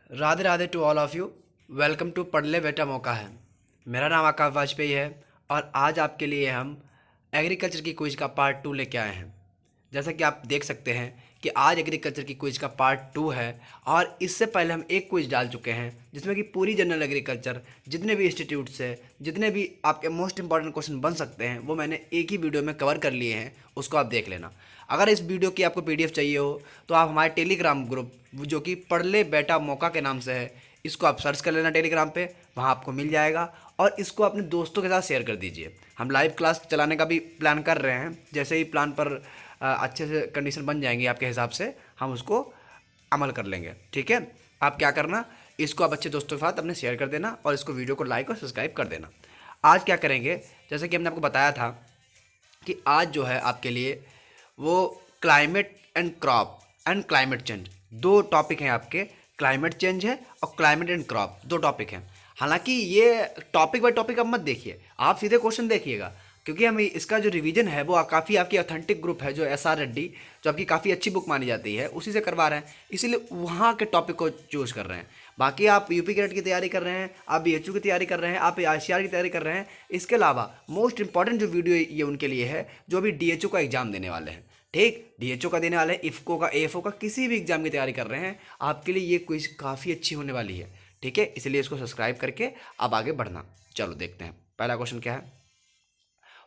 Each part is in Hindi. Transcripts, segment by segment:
Radhe Radhe to all of you. Welcome to पढ़ ले बेटा मौका है। मेरा नाम आकाश वाजपेयी है और आज आपके लिए हम एग्रीकल्चर की क्विज का पार्ट 2 लेके आए हैं। जैसा कि आप देख सकते हैं कि आज एग्रीकल्चर की क्विज का पार्ट 2 है और इससे पहले हम एक क्विज डाल चुके हैं जिसमें कि पूरी जनरल एग्रीकल्चर जितने भी इंस्टीट्यूट से जितने भी आपके मोस्ट इंपॉर्टेंट क्वेश्चन बन सकते हैं वो मैंने एक ही वीडियो में कवर कर लिए हैं, उसको आप देख लेना। अगर इस वीडियो की आपको पीडीएफ चाहिए हो तो आप हमारे टेलीग्राम ग्रुप जो कि पढ़ ले बेटा मौका के नाम से है, इसको आप सर्च कर लेना टेलीग्राम पे, वहाँ आपको मिल जाएगा। और इसको अपने दोस्तों के साथ शेयर कर दीजिए। हम लाइव क्लास चलाने का भी प्लान कर रहे हैं। जैसे ही प्लान पर अच्छे से कंडीशन बन जाएंगी आपके हिसाब से हम उसको अमल कर लेंगे। ठीक है, आप क्या करना, इसको आप अच्छे दोस्तों के साथ अपने शेयर कर देना और इसको वीडियो को लाइक और सब्सक्राइब कर देना। आज क्या करेंगे, जैसे कि हमने आपको बताया था कि आज जो है आपके लिए वो climate and crop and climate change दो टॉपिक हैं आपके। क्लाइमेट चेंज है और क्लाइमेट एंड क्रॉप दो टॉपिक हैं। हालांकि ये टॉपिक बाय टॉपिक आप मत देखिए, आप सीधे क्वेश्चन देखिएगा, क्योंकि हम इसका जो रिवीजन है वो काफ़ी आपकी ऑथेंटिक ग्रुप है जो SR रेड्डी, जो आपकी काफ़ी अच्छी बुक मानी जाती है, उसी से करवा रहे हैं, इसीलिए वहाँ के टॉपिक को चूज कर रहे हैं। बाकी आप यूपी कैडेट की तैयारी कर रहे हैं, आप BHU की तैयारी कर रहे हैं, आप ICR की तैयारी कर रहे हैं, इसके अलावा मोस्ट इंपॉर्टेंट जो वीडियो ये उनके लिए है जो अभी DHO का एग्जाम देने वाले हैं। ठीक, DHO का देने वाले हैं, इफ्को का, AFO का, किसी भी एग्जाम की तैयारी कर रहे हैं, आपके लिए ये क्विज काफ़ी अच्छी होने वाली है। ठीक है, इसलिए इसको सब्सक्राइब करके अब आगे बढ़ना। चलो देखते हैं पहला क्वेश्चन क्या है।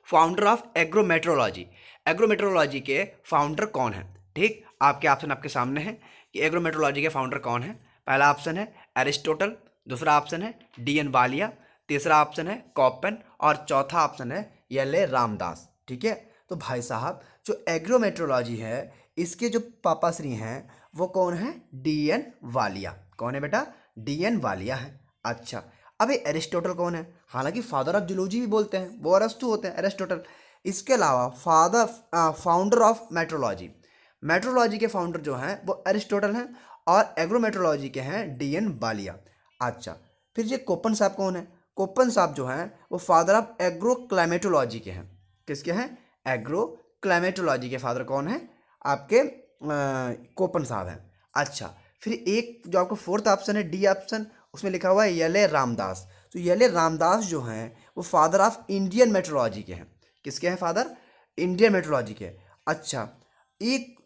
फाउंडर ऑफ एग्रोमेट्रोलॉजी, एग्रोमेट्रोलॉजी के फाउंडर कौन है? ठीक, आपके ऑप्शन आपके सामने है कि एग्रोमेट्रोलॉजी के फाउंडर कौन है। पहला ऑप्शन है एरिस्टोटल, दूसरा ऑप्शन है DN वालिया, तीसरा ऑप्शन है कॉपन और चौथा ऑप्शन है LA रामदास। ठीक है, तो भाई साहब जो एग्रोमेट्रोलॉजी है इसके जो पापा श्री हैं वो कौन है? DN वालिया। कौन है बेटा? DN वालिया है। अच्छा, अब ये एरिस्टोटल कौन है? हालांकि फादर ऑफ जूलॉजी भी बोलते हैं, वो अरस्तु होते हैं, एरिस्टोटल। इसके अलावा फाउंडर ऑफ मेट्रोलॉजी, मेट्रोलॉजी के फाउंडर जो हैं वो एरिस्टोटल हैं और एग्रोमेट्रोलॉजी के हैं DN वालिया। अच्छा, फिर ये कोपन साहब कौन है? कोपन साहब जो हैं वो फादर ऑफ एग्रो क्लाइमेटोलॉजी के हैं। किसके हैं? एग्रो क्लाइमेटोलॉजी के फादर कौन है? आपके कोपन साहब हैं। अच्छा, फिर एक जो आपका फोर्थ ऑप्शन है, D ऑप्शन, उसमें लिखा हुआ है LA रामदास। तो LA रामदास जो हैं वो फादर ऑफ इंडियन मेट्रोलॉजी के हैं। किसके हैं फादर? इंडियन मेट्रोलॉजी के। अच्छा, एक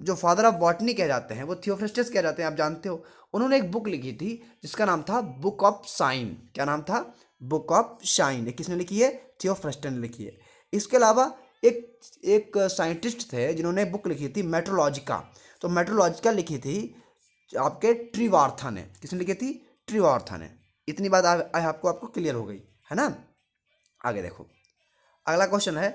जो फादर ऑफ बॉटनी कह जाते हैं वो थियोफ्रास्टस कह जाते हैं, आप जानते हो। उन्होंने एक बुक लिखी थी जिसका नाम था बुक ऑफ साइन। क्या नाम था? Book of sine. किसने लिखी है? थियोफ्रास्टस ने लिखी है। इसके अलावा एक एक साइंटिस्ट थे जिन्होंने बुक लिखी थी मेट्रोलॉजिका। तो मेट्रोलॉजिका लिखी थी आपके ट्रिवार्था ने। किसने लिखी थी? ट्रिवार्था ने। इतनी बात आपको क्लियर हो गई है ना? आगे देखो, अगला क्वेश्चन है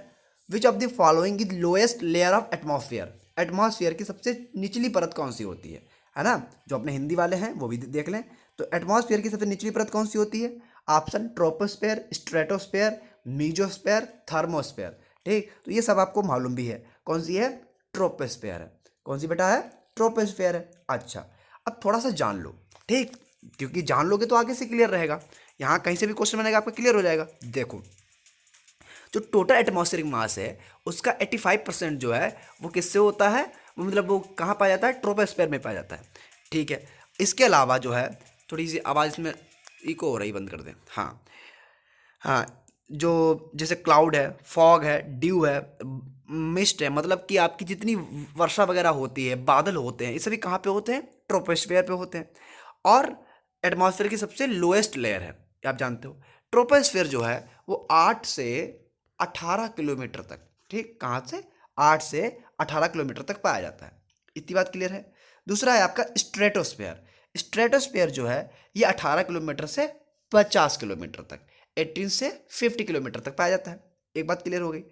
which of the following is lowest layer of atmosphere. Atmosphere की सबसे निचली परत कौन सी होती है ना? जो अपने हिंदी वाले हैं वो भी देख लें। तो एटमॉस्फेयर की सबसे निचली परत कौन सी होती है? Option troposphere, stratosphere, mesosphere, thermosphere. ठीक, तो ये सब आपको मालूम भी है। कौन सी है? ट्रोपोस्फेयर है। कौन सी बेटा है? ट्रोपोस्फेयर है। अच्छा, अब थोड़ा सा जान लो। ठीक, क्योंकि जान लोगे तो आगे से क्लियर रहेगा, यहाँ कहीं से भी क्वेश्चन बनेगा आपका क्लियर हो जाएगा। देखो, जो टोटल एटमॉस्फेरिक मास है उसका 85% जो है वो किससे होता है? वो मतलब वो कहाँ पाया जाता है? ट्रोपोस्फेयर में पाया जाता है। ठीक है, इसके अलावा जो है, थोड़ी सी आवाज़ इसमें इको हो रही, बंद कर दें। हाँ हाँ, जो जैसे क्लाउड है, फॉग है, ड्यू है, मिस्ट है, मतलब कि आपकी जितनी वर्षा वगैरह होती है, बादल होते हैं, ये सभी कहाँ पे होते हैं? ट्रोपोस्फेयर पे होते हैं। और एटमॉस्फेयर की सबसे लोएस्ट लेयर है, आप जानते हो। ट्रोपोस्फेयर जो है वो 8 से 18 किलोमीटर तक, ठीक, कहाँ से? 8 से 18 किलोमीटर तक पाया जाता है। इतनी बात क्लियर है। दूसरा है आपका स्ट्रेटोस्फेयर। स्ट्रेटोस्फेयर जो है ये 18 किलोमीटर से 50 किलोमीटर तक, 18 से 50 किलोमीटर तक पाया जाता है। एक बात क्लियर हो गई।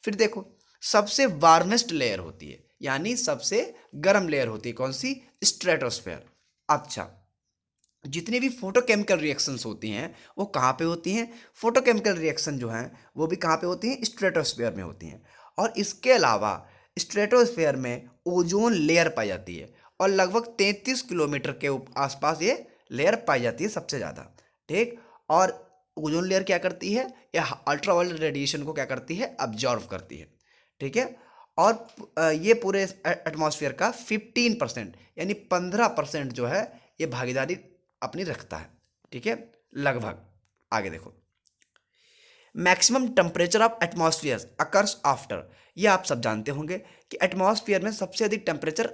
फिर देखो, सबसे वार्मेस्ट लेयर होती है, यानी सबसे गर्म लेयर होती है, कौन सी? स्ट्रेटोस्फेयर। अच्छा, जितनी भी फोटोकेमिकल रिएक्शंस होती हैं वो कहाँ पे होती हैं? फोटोकेमिकल रिएक्शन जो हैं वो भी कहाँ पे होती हैं? स्ट्रेटोस्फेयर में होती हैं। और इसके अलावा स्ट्रेटोस्फेयर में ओजोन लेयर पाई जाती है और लगभग 33 किलोमीटर के आसपास ये लेयर पाई जाती है सबसे ज़्यादा। ठीक, और ओजोन लेयर क्या करती है? यह अल्ट्रावायलेट रेडिएशन को क्या करती है? अब्जॉर्व करती है। ठीक है, और ये पूरे एटमॉस्फेयर का 15% यानी 15% जो है ये भागीदारी अपनी रखता है, ठीक है, लगभग। आगे देखो, maximum temperature of atmosphere occurs after, ये आप सब जानते होंगे कि एटमॉस्फेयर में सबसे अधिक टेम्परेचर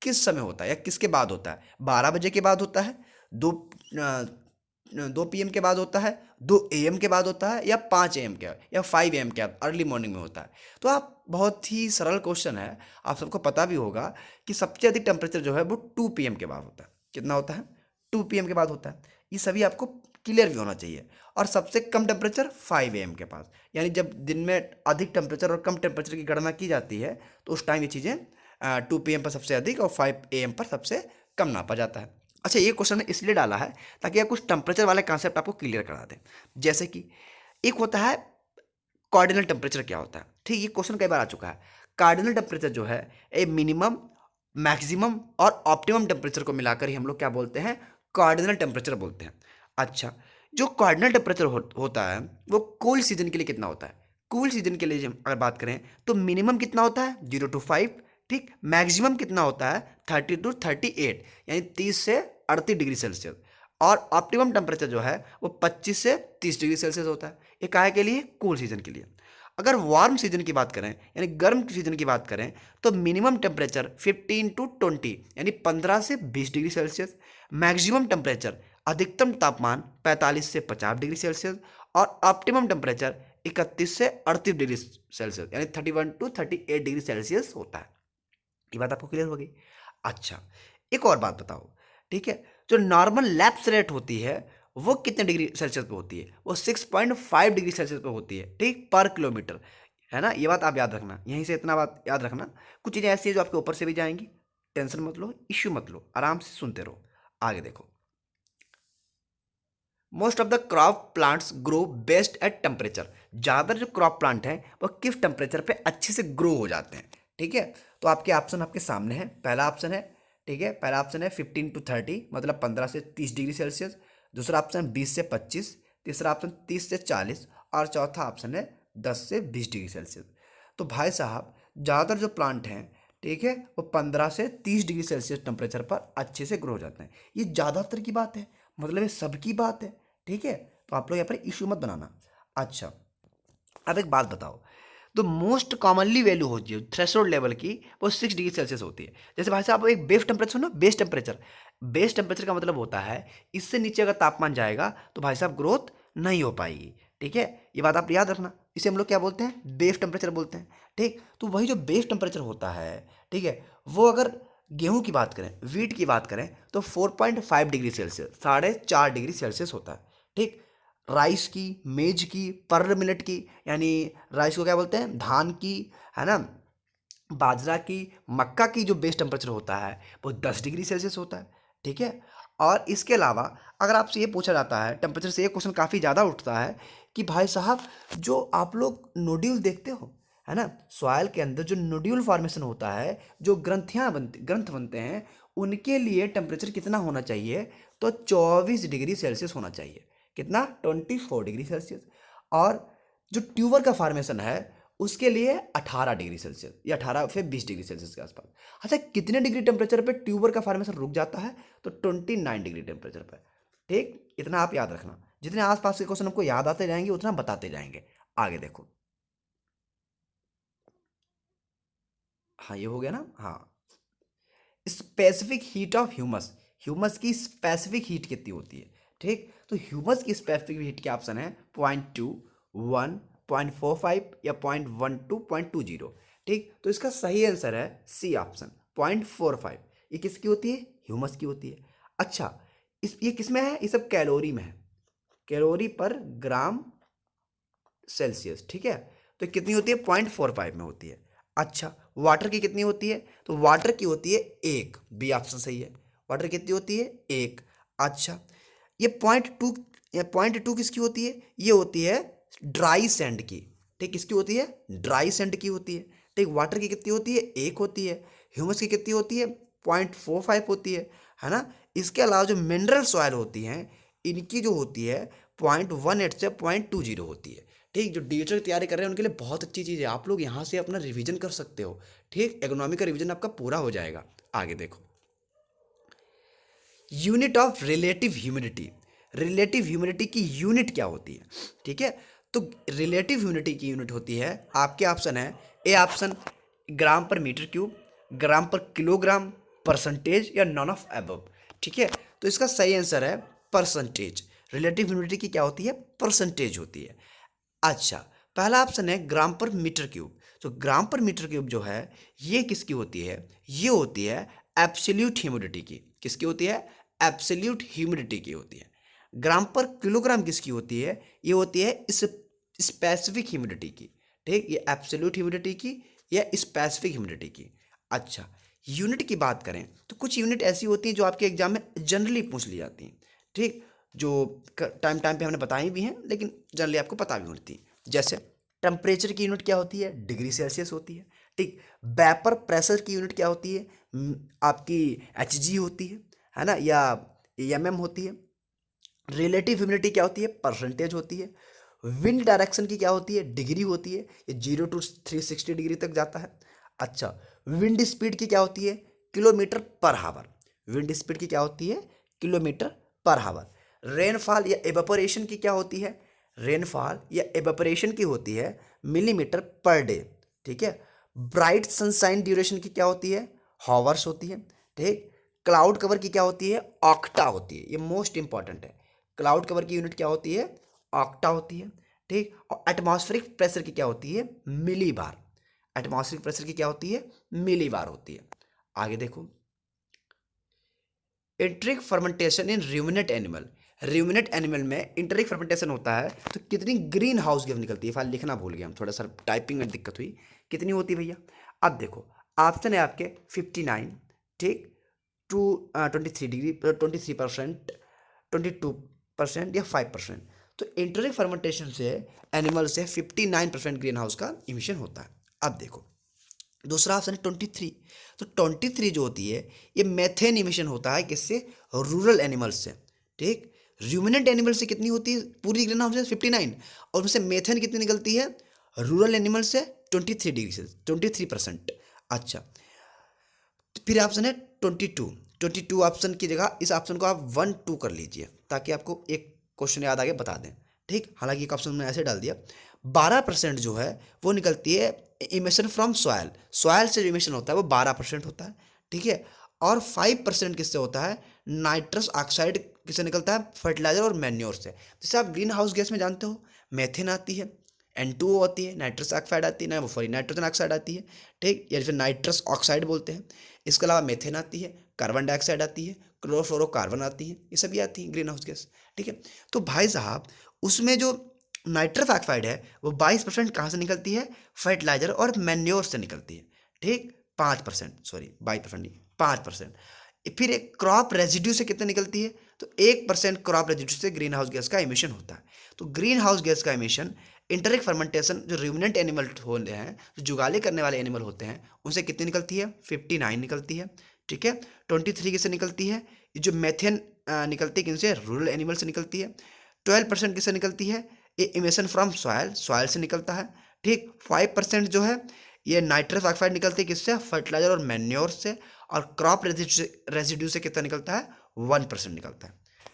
किस समय होता है या किसके बाद होता है? 12 बजे के बाद होता है, 2 PM के बाद होता है, 2 AM के बाद होता है, या 5 AM के या 5 AM के बाद अर्ली मॉर्निंग में होता है। तो आप बहुत ही सरल क्वेश्चन है, आप सबको पता भी होगा कि सबसे अधिक टेम्परेचर जो है वो 2 PM के बाद होता है। कितना होता है? 2 PM के बाद होता है। ये सभी आपको क्लियर भी होना चाहिए। और सबसे कम टेम्परेचर 5 AM के पास, यानी जब दिन में अधिक टेम्परेचर और कम टेम्परेचर की गणना की जाती है तो उस टाइम ये चीज़ें 2 PM पर सबसे अधिक और 5 AM पर सबसे कम नापा जाता है। अच्छा, ये क्वेश्चन इसलिए डाला है ताकि आप कुछ टेम्परेचर वाले कॉन्सेप्ट आपको क्लियर करा दें। जैसे कि एक होता है कार्डिनल टेम्परेचर, क्या होता है? ठीक, ये क्वेश्चन कई बार आ चुका है। कार्डिनल टेम्परेचर जो है ए मिनिमम, मैक्सिमम और ऑप्टिमम टेम्परेचर को मिलाकर ही हम लोग क्या बोलते हैं? कार्डिनल टेम्परेचर बोलते हैं। अच्छा, जो कार्डिनल टेम्परेचर होता है वो कूल सीजन के लिए कितना होता है? कूल सीजन के लिए अगर बात करें तो मिनिमम कितना होता है? 0 to 5, ठीक। मैक्सिमम कितना होता है? 30 to 38, यानी 30 से 38 डिग्री सेल्सियस। और ऑप्टिमम टेम्परेचर जो है वो 25 से 30 डिग्री सेल्सियस होता है। ये काहे के लिए? कूल सीजन के लिए। अगर वार्म सीजन की बात करें, यानी गर्म सीजन की बात करें, तो मिनिमम टेम्परेचर 15 to 20, यानी 15 से 20 डिग्री सेल्सियस। मैक्सिमम टेम्परेचर, अधिकतम तापमान 45 से 50 डिग्री सेल्सियस। और ऑप्टिमम टेम्परेचर 31 से 38 डिग्री सेल्सियस, यानी 31 to 38 डिग्री सेल्सियस होता है। ये बात आपको क्लियर होगी? अच्छा, एक और बात बताओ, ठीक है, जो नॉर्मल लैप्स रेट होती है वो कितने डिग्री सेल्सियस पे होती है? वो 6.5 डिग्री सेल्सियस पे होती है, ठीक, पर किलोमीटर, है ना। ये बात आप याद रखना, यहीं से इतना बात याद रखना। कुछ चीज़ें ऐसी है जो आपके ऊपर से भी जाएंगी, टेंशन मत लो, इश्यू मत लो, आराम से सुनते रहो। आगे देखो, most of the crop plants grow best at temperature, ज़्यादातर जो क्रॉप प्लांट हैं वो किस टेम्परेचर पे अच्छे से ग्रो हो जाते हैं? ठीक है, तो आपके ऑप्शन आपके सामने है। पहला ऑप्शन है, ठीक है, पहला ऑप्शन है 15 to 30, मतलब 15 से 30 डिग्री सेल्सियस। दूसरा ऑप्शन 20 से 25। तीसरा ऑप्शन 30 से 40। और चौथा ऑप्शन है 10 से 20 डिग्री सेल्सियस। तो भाई साहब, ज़्यादातर जो प्लांट हैं, ठीक है, वो 15 से 30 डिग्री सेल्सियस टेम्परेचर पर अच्छे से ग्रो हो जाते हैं। ये ज़्यादातर की बात है, मतलब ये सबकी बात है, ठीक है। तो आप लोग यहाँ पर इश्यू मत बनाना। अच्छा, अब एक बात बताओ, तो मोस्ट कॉमनली वैल्यू होती है थ्रेशोल्ड लेवल की, वो 6 डिग्री सेल्सियस होती है। जैसे भाई साहब एक बेस टेम्परेचर सुनो, बेस टेम्परेचर, बेस टेम्परेचर का मतलब होता है इससे नीचे अगर तापमान जाएगा तो भाई साहब ग्रोथ नहीं हो पाएगी, ठीक है। ये बात आप याद रखना, इसे हम लोग क्या बोलते हैं? बेस टेम्परेचर बोलते हैं, ठीक। तो वही जो बेस टेम्परेचर होता है, ठीक है, वो अगर गेहूं की बात करें, वीट की बात करें, तो 4.5 डिग्री सेल्सियस, 4.5 डिग्री सेल्सियस होता है, ठीक। राइस की, मेज की, पर्ल मिलेट की, यानी राइस को क्या बोलते हैं? धान की, है ना, बाजरा की, मक्का की जो बेस टेम्परेचर होता है वो 10 डिग्री सेल्सियस होता है, ठीक है। और इसके अलावा अगर आपसे ये पूछा जाता है टेम्परेचर से, ये क्वेश्चन काफ़ी ज़्यादा उठता है कि भाई साहब जो आप लोग नोड्यूल देखते हो, है ना, सॉइल के अंदर जो नोड्यूल फॉर्मेशन होता है, जो ग्रंथ बनते हैं, उनके लिए टेम्परेचर कितना होना चाहिए? तो 24 डिग्री सेल्सियस होना चाहिए। कितना? 24 डिग्री सेल्सियस। और जो ट्यूबर का फॉर्मेशन है उसके लिए 18 डिग्री सेल्सियस, या 18 से 20 डिग्री सेल्सियस के आसपास। अच्छा, कितने डिग्री टेम्परेचर पे ट्यूबर का फॉर्मेशन रुक जाता है? तो 29 डिग्री टेम्परेचर पर, ठीक। इतना आप याद रखना, जितने आसपास के क्वेश्चन हमको याद आते जाएंगे उतना बताते जाएंगे। आगे देखो, हाँ ये हो गया ना। हाँ, specific heat of humus, humus की स्पेसिफिक हीट कितनी होती है? ठीक, तो ह्यूमस की स्पेसिफिक हीट के ऑप्शन है 0.2, 1, 0.45 या 0.12, 0.20, ठीक। तो इसका सही आंसर है सी ऑप्शन, 0.45। ये किसकी होती है? ह्यूमस की होती है। अच्छा, ये किस में है? ये सब कैलोरी में है, कैलोरी पर ग्राम सेल्सियस, ठीक है। तो कितनी होती है? 0.45 में होती है। अच्छा, वाटर की कितनी होती है? तो वाटर की होती है 1, बी ऑप्शन सही है। वाटर कितनी होती है? 1। अच्छा, ये 0.2, या 0.2 किसकी होती है? ये होती है ड्राई सैंड की, ठीक। किसकी होती है? ड्राई सैंड की होती है, ठीक। वाटर की कितनी होती है? 1 होती है। ह्यूमस की कितनी होती है? 0.45 होती है ना। इसके अलावा जो मिनरल सॉइल होती हैं, इनकी जो होती है 0.18 से 0.20 होती है, ठीक। जो डीएचओ की तैयारी कर रहे हैं उनके लिए बहुत अच्छी चीज़ है, आप लोग यहाँ से अपना रिवीजन कर सकते हो, ठीक। इकोनॉमी का रिवीजन आपका पूरा हो जाएगा। आगे देखो, unit of relative humidity, relative humidity की यूनिट क्या होती है, ठीक है। तो रिलेटिव ह्यूमिडिटी की यूनिट होती है, आपके ऑप्शन है ए ऑप्शन ग्राम पर मीटर क्यूब, ग्राम पर किलोग्राम, परसेंटेज या नॉन ऑफ अबव, ठीक है। तो इसका सही आंसर है परसेंटेज। रिलेटिव ह्यूमिडिटी की क्या होती है, परसेंटेज होती है। अच्छा, पहला ऑप्शन है ग्राम पर मीटर क्यूब। तो ग्राम पर मीटर क्यूब जो है ये किसकी होती है, ये होती है एब्सोल्यूट ह्यूमिडिटी की। किसकी होती है, एब्सोल्यूट ह्यूमिडिटी की होती है। ग्राम पर किलोग्राम किसकी होती है, ये होती है इस स्पेसिफिक ह्यूमिडिटी की, ठीक। ये एब्सोल्यूट ह्यूमिडिटी की या स्पेसिफिक ह्यूमिडिटी की। अच्छा, यूनिट की बात करें तो कुछ यूनिट ऐसी होती हैं जो आपके एग्जाम में जनरली पूछ ली जाती हैं, ठीक, जो टाइम टाइम पे हमने बताई भी हैं लेकिन जनरली आपको पता भी होती है। जैसे टेम्परेचर की यूनिट क्या होती है, डिग्री सेल्सियस होती है, ठीक। वेपर प्रेशर की यूनिट क्या होती है, आपकी एचजी होती है ना, या एमएम होती है। रिलेटिव ह्यूमिडिटी क्या होती है, परसेंटेज होती है। विंड डायरेक्शन की क्या होती है, डिग्री होती है, ये 0 to 360 डिग्री तक जाता है। अच्छा, विंड स्पीड की क्या होती है, किलोमीटर पर हावर। विंड स्पीड की क्या होती है, किलोमीटर पर हावर। रेनफॉल या एवेपोरेशन की क्या होती है, रेनफॉल या एवेपोरेशन की होती है मिलीमीटर पर डे, ठीक है। ब्राइट सनशाइन ड्यूरेशन की क्या होती है, हॉवर्स होती है, ठीक। क्लाउड कवर की क्या होती है, ऑक्टा होती है, ये मोस्ट इंपॉर्टेंट है। क्लाउड कवर की यूनिट क्या होती है, ऑक्टा होती है, ठीक। और एटमॉस्फेरिक प्रेशर की क्या होती है, मिली बार। एटमॉस्फेरिक प्रेशर की क्या होती है, मिली बार होती है। आगे देखो, इंटरिक फर्मेंटेशन इन रूमिनेंट एनिमल। रूमिनेंट एनिमल में इंटरिक फर्मेंटेशन होता है तो कितनी ग्रीन हाउस गैस निकलती है, फाइल लिखना भूल गया हम, थोड़ा सा टाइपिंग में दिक्कत हुई। कितनी होती है भैया, अब देखो ऑप्शन है आपके 59, ठीक, टू 23 डिग्री, 23%, 22% या 5%। तो इंटरिक फर्मेंटेशन से एनिमल से 59% ग्रीन हाउस का इमिशन होता है। अब देखो दूसरा ऑप्शन है 23। तो 23 जो होती है ये मेथेन इमिशन होता है किससे, रूरल एनिमल्स से, ठीक। रूमिनेंट एनिमल से कितनी होती है, पूरी ग्रीन हाउस से 59, और उसमें मेथेन कितनी निकलती है रूरल एनिमल से 23 डिग्री से 23%। अच्छा, तो फिर ऑप्शन है 22 ऑप्शन की जगह इस ऑप्शन को आप 1 2 कर लीजिए ताकि आपको एक क्वेश्चन याद आगे बता दें, ठीक। हालांकि एक ऑप्शन मैंने ऐसे डाल दिया। 12% जो है वो निकलती है इमिशन फ्रॉम सॉयल, सॉयल से जो इमिशन होता है वो 12% होता है, ठीक है। और 5% किससे होता है, नाइट्रस ऑक्साइड किससे निकलता है, फर्टिलाइजर और मैन्योर से। जैसे आप ग्रीन हाउस गैस में जानते हो मेथेन आती है, N2O आती है, नाइट्रस ऑक्साइड आती है ना, वो सॉरी नाइट्रोजन ऑक्साइड आती है, ठीक, या फिर नाइट्रस ऑक्साइड बोलते हैं। इसके अलावा मेथेन आती है, कार्बन डाइऑक्साइड आती है, क्लोरोफ्लोरोकार्बन आती है, ये सभी आती है ग्रीन हाउस गैस, ठीक है। तो भाई साहब उसमें जो नाइट्रस ऑक्साइड है वो 22% कहाँ से निकलती है, फर्टिलाइजर और मैन्योर से निकलती है, ठीक। 5%, सॉरी 22% नहीं 5%। फिर एक क्रॉप रेजिड्यू से कितने निकलती है, तो 1% क्रॉप रेजिड्यू से ग्रीन हाउस गैस का इमिशन होता है। तो ग्रीन हाउस गैस का इमिशन इंटरिक फर्मेंटेशन जो रूमिनेंट एनिमल होते हैं, जो जुगाली करने वाले एनिमल होते हैं, उनसे कितनी निकलती है, 59 निकलती है, ठीक है। 23 किससे निकलती है, ये जो मेथेन निकलती है किनसे, रूरल एनिमल से निकलती है। 12% किससे निकलती है, ये इमिशन फ्रॉम सॉयल, सॉयल से निकलता है, ठीक। 5% जो है ये नाइट्रस ऑक्साइड निकलती है किससे, फर्टिलाइजर और मैन्योर से। और क्रॉप रेजिड्यू से कितना निकलता है, 1% निकलता है,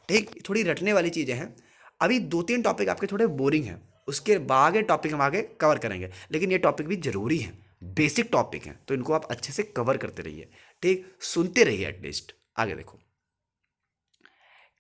ठीक। थोड़ी रटने वाली चीज़ें हैं। अभी 2 3 टॉपिक आपके थोड़े बोरिंग हैं, उसके बाद टॉपिक हम आगे कवर करेंगे, लेकिन ये टॉपिक भी जरूरी है, बेसिक टॉपिक हैं, तो इनको आप अच्छे से कवर करते रहिए, ठीक, सुनते रहिए एटलीस्ट। आगे देखो,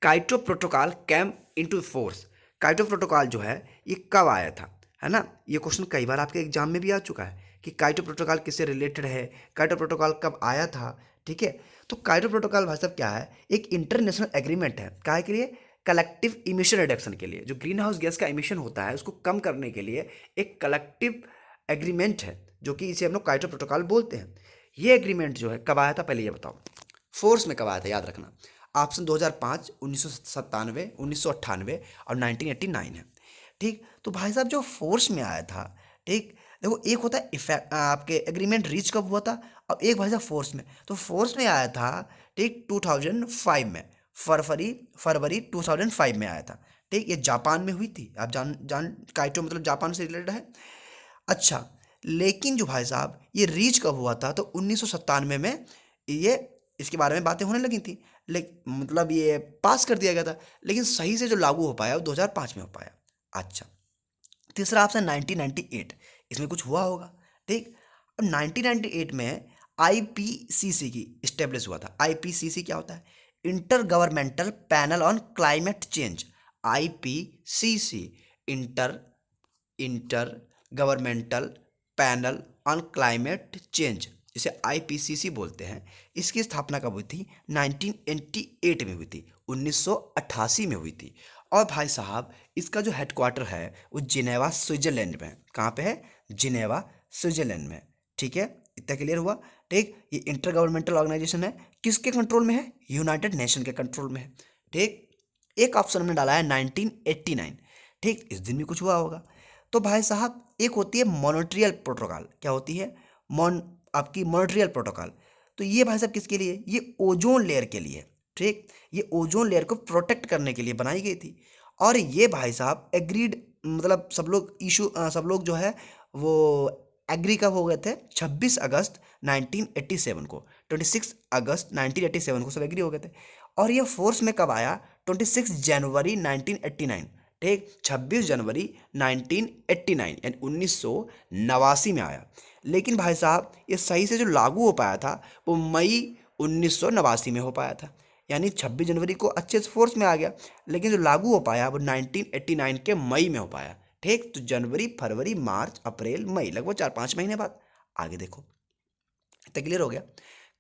Kyoto protocol came into force. Kyoto protocol जो है ये कब आया था, है ना, ये क्वेश्चन कई बार आपके एग्जाम में भी आ चुका है कि काइटो प्रोटोकॉल किससे रिलेटेड है, काइटो प्रोटोकॉल कब आया था, ठीक है। तो काइटो प्रोटोकॉल भाई साहब क्या है, एक इंटरनेशनल एग्रीमेंट है, काहे के लिए, कलेक्टिव इमिशन रिडक्शन के लिए। जो ग्रीन हाउस गैस का इमिशन होता है उसको कम करने के लिए एक कलेक्टिव एग्रीमेंट है, जो कि इसे हम लोग काइटो प्रोटोकॉल बोलते हैं। ये एग्रीमेंट जो है कब आया था, पहले ये बताओ, फोर्स में कब आया था, याद रखना। ऑप्शन 2005, 1997, 1998 और 1989 है, ठीक। तो भाई साहब जो फोर्स में आया था, ठीक, देखो एक होता है इफेक्ट, आपके एग्रीमेंट रीच कब हुआ था, अब एक भाई साहब फोर्स में, तो फोर्स में आया था, ठीक, 2005 में, फरवरी फरवरी 2005 में आया था, ठीक। ये जापान में हुई थी, आप जान जान काइटो मतलब जापान से रिलेटेड है। अच्छा, लेकिन जो भाई साहब ये रीच कब हुआ था, तो 1997 में ये इसके बारे में बातें होने लगी थी। मतलब ये पास कर दिया गया था, लेकिन सही से जो लागू हो पाया वो 2005 में हो पाया। अच्छा, तीसरा ऑप्शन 1998, इसमें कुछ हुआ होगा। ठीक, अब 1998 में आईपीसीसी की इस्टेब्लिश हुआ था। आईपीसीसी क्या होता है? Inter governmental panel on climate change. IPCC, inter inter governmental panel on climate change, जिसे आईपीसीसी बोलते हैं। इसकी स्थापना कब हुई थी? 1988 में हुई थी, 1988 में हुई थी। और भाई साहब, इसका जो हेडक्वार्टर है वो जिनेवा स्विट्जरलैंड में है। कहाँ पे है? जिनेवा स्विट्जरलैंड में। ठीक है, इतना क्लियर हुआ। ठीक, ये इंटर गवर्नमेंटल ऑर्गेनाइजेशन है, किसके कंट्रोल में है? यूनाइटेड नेशन के कंट्रोल में है। ठीक, एक ऑप्शन हमने डाला है 1989। ठीक, इस दिन भी कुछ हुआ होगा। तो भाई साहब, एक होती है मॉनिट्रियल प्रोटोकॉल। क्या होती है? आपकी मॉनिट्रियल प्रोटोकॉल। तो ये भाई साहब किसके लिए? ये ओजोन लेयर के लिए। ठीक, ये ओजोन लेयर को प्रोटेक्ट करने के लिए बनाई गई थी। और ये भाई साहब एग्रीड, मतलब सब लोग जो है वो एग्री कब हो गए थे? 26 अगस्त 1987 को। 26 अगस्त 1987 को सब एग्री हो गए थे। और ये फोर्स में कब आया? 26 जनवरी 1989। ठीक, 26 जनवरी 1989 यानी 1989 में आया। लेकिन भाई साहब, ये सही से जो लागू हो पाया था वो मई 1989 में हो पाया था। यानी 26 जनवरी को अच्छे से फोर्स में आ गया, लेकिन जो लागू हो पाया वो 1989 के मई में हो पाया। ठीक, तो जनवरी, फरवरी, मार्च, अप्रैल, मई, लगभग 4-5 महीने बाद। आगे देखो, इतना क्लियर हो गया।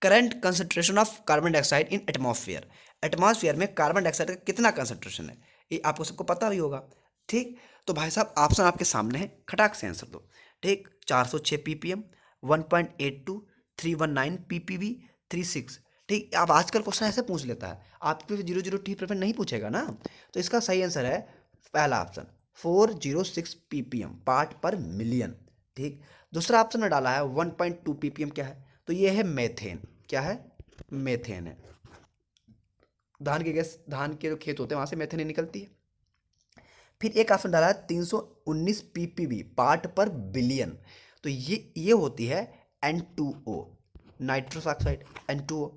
Current concentration of carbon dioxide in atmosphere. Atmosphere में कार्बन डाइऑक्साइड का कितना कंसंट्रेशन है, ये आपको सबको पता भी होगा। ठीक, तो भाई साहब ऑप्शन आपके सामने है, खटाक से आंसर दो। ठीक, 406 ppm, 1.82, 319 ppb, 36। ठीक, अब आजकल क्वेश्चन ऐसे पूछ लेता है, आपके 00T नहीं पूछेगा ना। तो इसका सही आंसर है पहला ऑप्शन, 406 ppm, पार्ट पर मिलियन। ठीक, दूसरा ऑप्शन में डाला है 1.2 ppm। क्या है? तो ये है मेथेन। क्या है? मेथेन है। धान के जो खेत होते हैं वहां से मेथेन निकलती है। फिर एक ऑप्शन डाला है 319 ppb, पार्ट पर बिलियन। तो ये होती है N2O, नाइट्रस ऑक्साइड, N2O।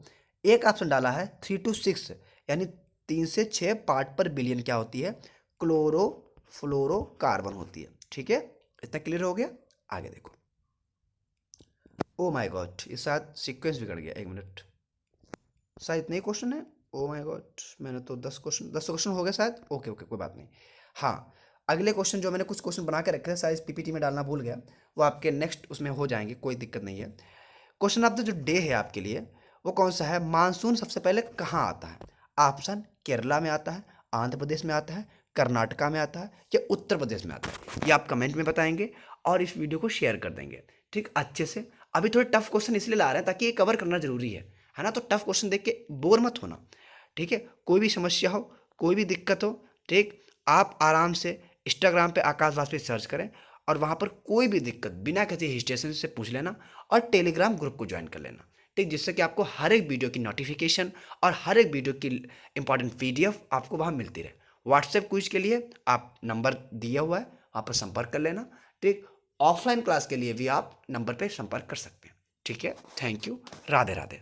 एक ऑप्शन डाला है 3 to 6, यानी 3 से 6 पार्ट पर बिलियन। क्या होती है? क्लोरोफ्लोरोकार्बन होती है। ठीक है, इतना क्लियर हो गया। आगे देखो। ओ माय गॉड, ये शायद सीक्वेंस बिगड़ गया, एक मिनट। शायद इतने ही क्वेश्चन है। ओ माय गॉड, मैंने तो 10 क्वेश्चन हो गए शायद। ओके ओके, कोई बात नहीं। हाँ, अगले क्वेश्चन जो मैंने कुछ क्वेश्चन बना के रखे थे, शायद पीपीटी में डालना भूल गया, वो आपके नेक्स्ट उसमें हो जाएंगे, कोई दिक्कत नहीं है। क्वेश्चन ऑफ द जो डे है आपके लिए वो कौन सा है? मानसून सबसे पहले कहाँ आता है? ऑप्शन केरला में आता है, आंध्र प्रदेश में आता है, कर्नाटका में आता है, या उत्तर प्रदेश में आता है। ये आप कमेंट में बताएंगे और इस वीडियो को शेयर कर देंगे। ठीक, अच्छे से। अभी थोड़े टफ क्वेश्चन इसलिए ला रहे हैं ताकि ये कवर करना जरूरी है ना। तो टफ क्वेश्चन देख के बोर मत होना। ठीक है, कोई भी समस्या हो, कोई भी दिक्कत हो, ठीक, आप आराम से इंस्टाग्राम पे आकाश वाजपेयी सर्च करें और वहाँ पर कोई भी दिक्कत बिना किसी हिस्टेशन से पूछ लेना, और टेलीग्राम ग्रुप को ज्वाइन कर लेना। ठीक, जिससे कि आपको हर एक वीडियो की नोटिफिकेशन और हर एक वीडियो की इंपॉर्टेंट पीडीएफ आपको वहाँ मिलती रहे। व्हाट्सएप क्विज के लिए आप नंबर दिया हुआ है, वहाँ पर संपर्क कर लेना। ठीक, ऑफलाइन क्लास के लिए भी आप नंबर पर संपर्क कर सकते हैं। ठीक है, थैंक यू, राधे राधे।